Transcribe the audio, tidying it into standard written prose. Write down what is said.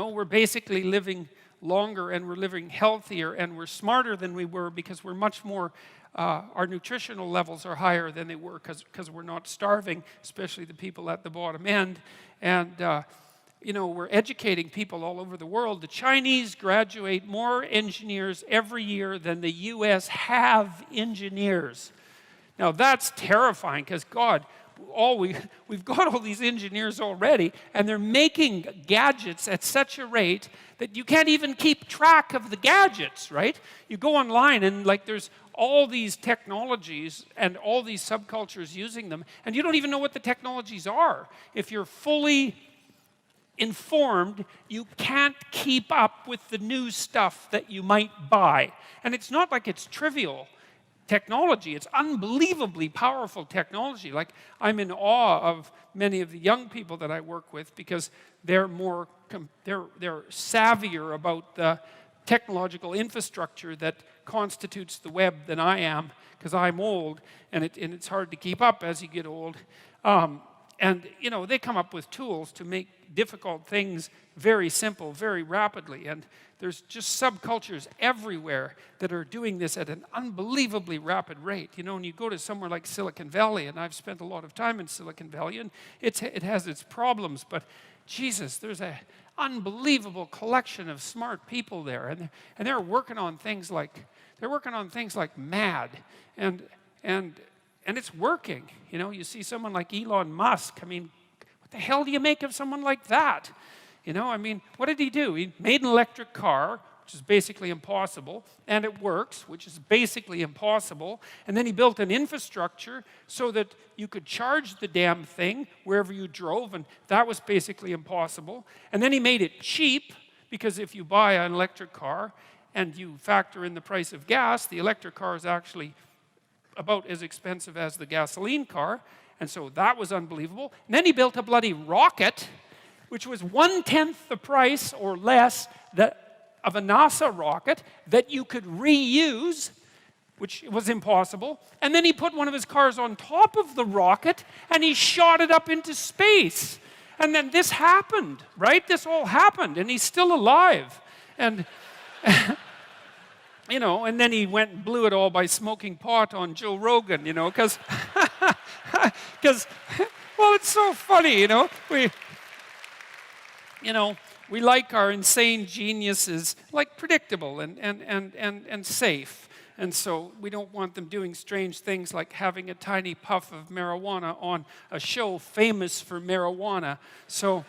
we're basically living longer, and we're living healthier, and we're smarter than we were because we're much more, our nutritional levels are higher than they were because we're not starving, especially the people at the bottom end. And we're educating people all over the world. The Chinese graduate more engineers every year than the US have engineers. Now that's terrifying because God, we've got all these engineers already, and they're making gadgets at such a rate that you can't even keep track of the gadgets, right? You go online and there's all these technologies and all these subcultures using them, and you don't even know what the technologies are. If you're fully informed, you can't keep up with the new stuff that you might buy. And it's not like it's trivial technology. It's unbelievably powerful technology. Like, I'm in awe of many of the young people that I work with because they're savvier about the technological infrastructure that constitutes the web than I am, because I'm old, and it's hard to keep up as you get old. And they come up with tools to make difficult things very simple, very rapidly. And there's just subcultures everywhere that are doing this at an unbelievably rapid rate. And you go to somewhere like Silicon Valley, and I've spent a lot of time in Silicon Valley, and it has its problems, but Jesus, there's an unbelievable collection of smart people there, and they're working on things like mad, and it's working. You see someone like Elon Musk. I mean, what the hell do you make of someone like that? I mean, what did he do? He made an electric car, which is basically impossible, and it works, which is basically impossible. And then he built an infrastructure so that you could charge the damn thing wherever you drove, and that was basically impossible. And then he made it cheap, because if you buy an electric car and you factor in the price of gas, the electric car is actually about as expensive as the gasoline car, and so that was unbelievable. And then he built a bloody rocket, which was 1/10 the price or less of a NASA rocket that you could reuse, which was impossible. And then he put one of his cars on top of the rocket, and he shot it up into space. And then this happened, right? This all happened, and he's still alive. And and then he went and blew it all by smoking pot on Joe Rogan, because, well, it's so funny, we like our insane geniuses, like predictable and safe. And so we don't want them doing strange things like having a tiny puff of marijuana on a show famous for marijuana. So